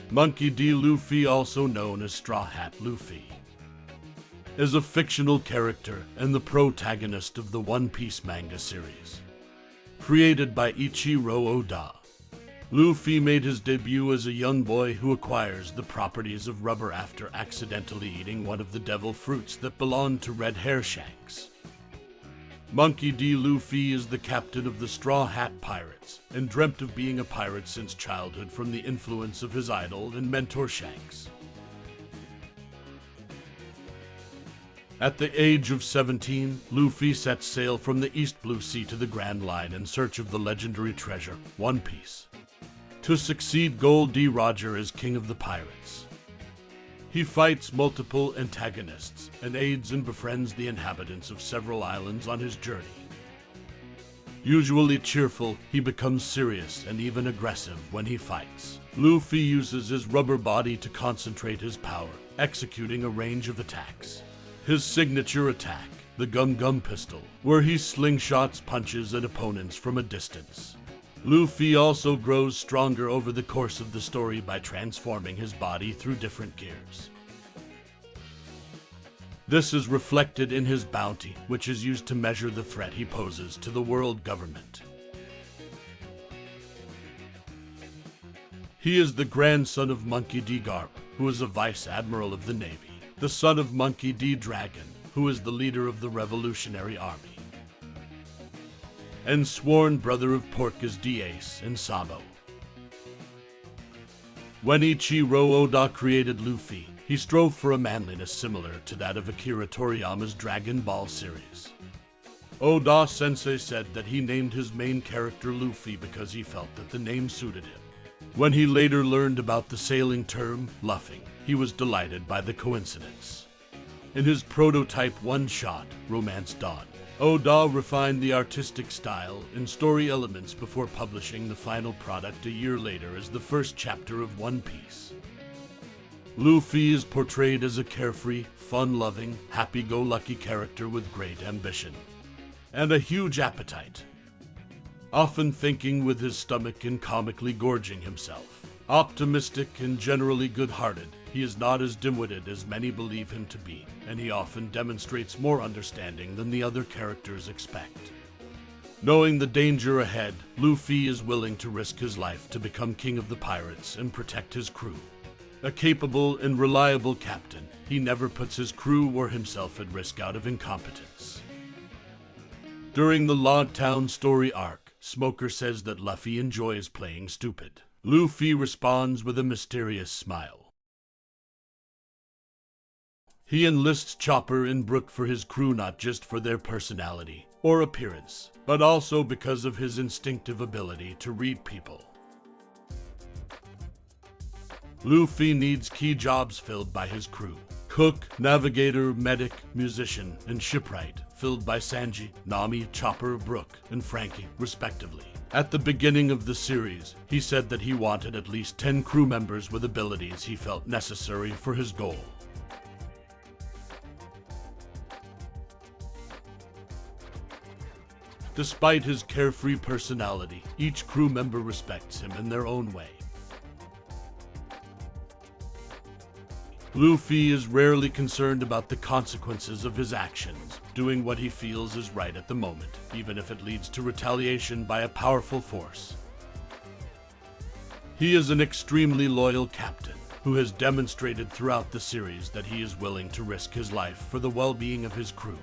Monkey D. Luffy, also known as Straw Hat Luffy, is a fictional character and the protagonist of the One Piece manga series, created by Ichiro Oda. Luffy made his debut as a young boy who acquires the properties of rubber after accidentally eating one of the devil fruits that belonged to Red Hair Shanks. Monkey D. Luffy is the captain of the Straw Hat Pirates and dreamt of being a pirate since childhood from the influence of his idol and mentor Shanks. At the age of 17, Luffy sets sail from the East Blue Sea to the Grand Line in search of the legendary treasure, One Piece, to succeed Gold D. Roger as king of the pirates. He fights multiple antagonists and aids and befriends the inhabitants of several islands on his journey. Usually cheerful, he becomes serious and even aggressive when he fights. Luffy uses his rubber body to concentrate his power, executing a range of attacks. His signature attack, the Gum Gum Pistol, where he slingshots punches at opponents from a distance. Luffy also grows stronger over the course of the story by transforming his body through different gears. This is reflected in his bounty, which is used to measure the threat he poses to the world government. He is the grandson of Monkey D. Garp, who is a vice admiral of the Navy, the son of Monkey D. Dragon, who is the leader of the Revolutionary Army, and sworn brother of Porcus D. Ace and Sabo. When Ichiro Oda created Luffy, he strove for a manliness similar to that of Akira Toriyama's Dragon Ball series. Oda-sensei said that he named his main character Luffy because he felt that the name suited him. When he later learned about the sailing term, luffing, he was delighted by the coincidence. In his prototype one-shot, Romance Dawn, Oda refined the artistic style and story elements before publishing the final product a year later as the first chapter of One Piece. Luffy is portrayed as a carefree, fun-loving, happy-go-lucky character with great ambition and a huge appetite, often thinking with his stomach and comically gorging himself. Optimistic and generally good-hearted, he is not as dim-witted as many believe him to be, and he often demonstrates more understanding than the other characters expect. Knowing the danger ahead, Luffy is willing to risk his life to become king of the pirates and protect his crew. A capable and reliable captain, he never puts his crew or himself at risk out of incompetence. During the Log Town story arc, Smoker says that Luffy enjoys playing stupid. Luffy responds with a mysterious smile. He enlists Chopper and Brook for his crew not just for their personality or appearance, but also because of his instinctive ability to read people. Luffy needs key jobs filled by his crew: cook, navigator, medic, musician, and shipwright, filled by Sanji, Nami, Chopper, Brook, and Frankie, respectively. At the beginning of the series, he said that he wanted at least 10 crew members with abilities he felt necessary for his goal. Despite his carefree personality, each crew member respects him in their own way. Luffy is rarely concerned about the consequences of his actions, doing what he feels is right at the moment, even if it leads to retaliation by a powerful force. He is an extremely loyal captain who has demonstrated throughout the series that he is willing to risk his life for the well-being of his crew.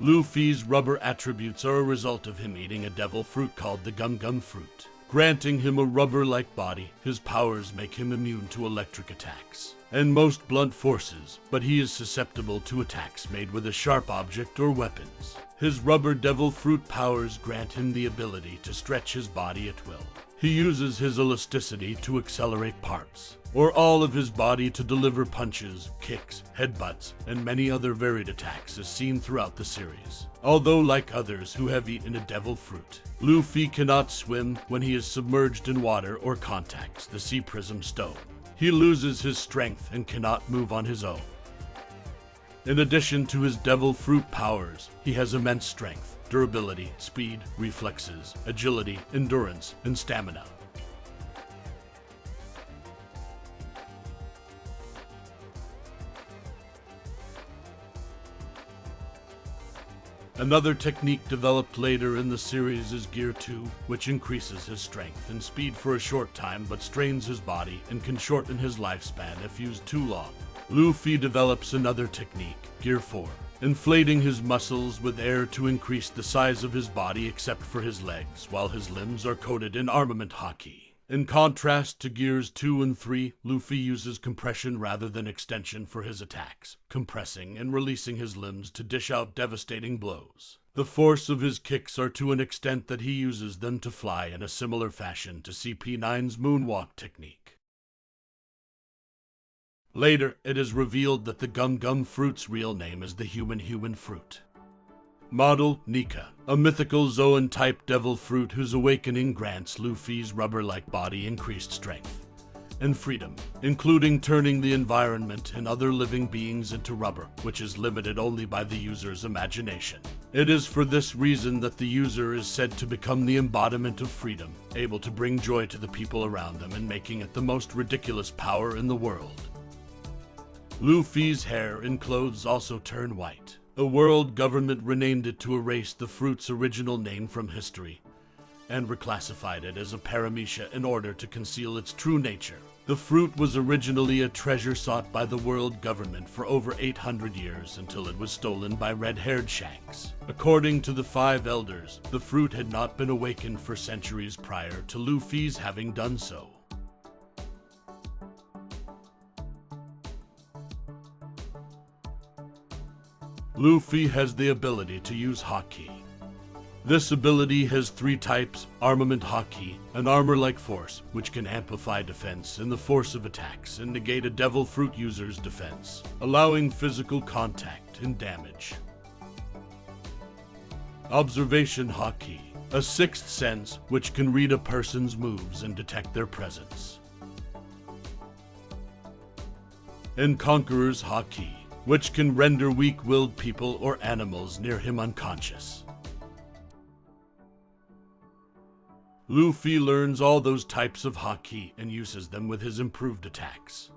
Luffy's rubber attributes are a result of him eating a devil fruit called the Gum Gum Fruit. Granting him a rubber-like body, his powers make him immune to electric attacks and most blunt forces, but he is susceptible to attacks made with a sharp object or weapons. His rubber devil fruit powers grant him the ability to stretch his body at will. He uses his elasticity to accelerate parts, or all of his body to deliver punches, kicks, headbutts, and many other varied attacks as seen throughout the series. Although like others who have eaten a devil fruit, Luffy cannot swim when he is submerged in water or contacts the Sea Prism Stone. He loses his strength and cannot move on his own. In addition to his devil fruit powers, he has immense strength, durability, speed, reflexes, agility, endurance, and stamina. Another technique developed later in the series is Gear 2, which increases his strength and speed for a short time but strains his body and can shorten his lifespan if used too long. Luffy develops another technique, Gear 4, inflating his muscles with air to increase the size of his body except for his legs, while his limbs are coated in armament haki. In contrast to Gears 2 and 3, Luffy uses compression rather than extension for his attacks, compressing and releasing his limbs to dish out devastating blows. The force of his kicks are to an extent that he uses them to fly in a similar fashion to CP9's moonwalk technique. Later, it is revealed that the gum fruit's real name is the human fruit. Model Nika, a mythical Zoan-type devil fruit whose awakening grants Luffy's rubber-like body increased strength and freedom, including turning the environment and other living beings into rubber, which is limited only by the user's imagination. It is for this reason that the user is said to become the embodiment of freedom, able to bring joy to the people around them and making it the most ridiculous power in the world. Luffy's hair and clothes also turn white. The world government renamed it to erase the fruit's original name from history, and reclassified it as a paramecia in order to conceal its true nature. The fruit was originally a treasure sought by the world government for over 800 years until it was stolen by red-haired Shanks. According to the 5 elders, the fruit had not been awakened for centuries prior to Luffy's having done so. Luffy has the ability to use haki. This ability has 3 types: armament haki, an armor-like force, which can amplify defense and the force of attacks and negate a devil fruit user's defense, allowing physical contact and damage. Observation haki, a 6th sense which can read a person's moves and detect their presence. And Conqueror's haki, which can render weak-willed people or animals near him unconscious. Luffy learns all those types of haki and uses them with his improved attacks.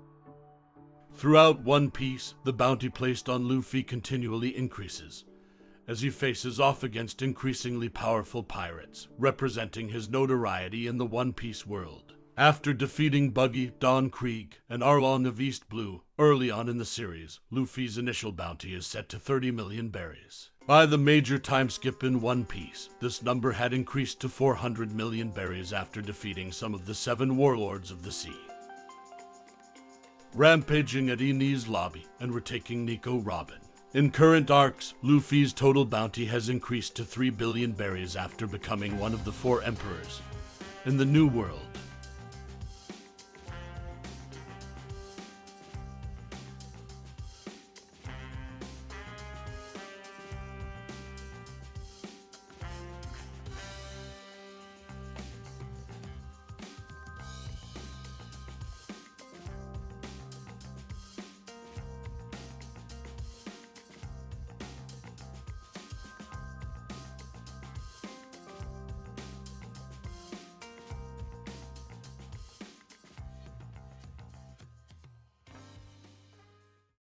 Throughout One Piece, the bounty placed on Luffy continually increases, as he faces off against increasingly powerful pirates, representing his notoriety in the One Piece world. After defeating Buggy, Don Krieg, and Arlong of East Blue early on in the series, Luffy's initial bounty is set to 30 million berries. By the major time skip in One Piece, this number had increased to 400 million berries after defeating some of the 7 warlords of the sea, rampaging at Enies Lobby, and retaking Nico Robin. In current arcs, Luffy's total bounty has increased to 3 billion berries after becoming one of the 4 emperors in the New World.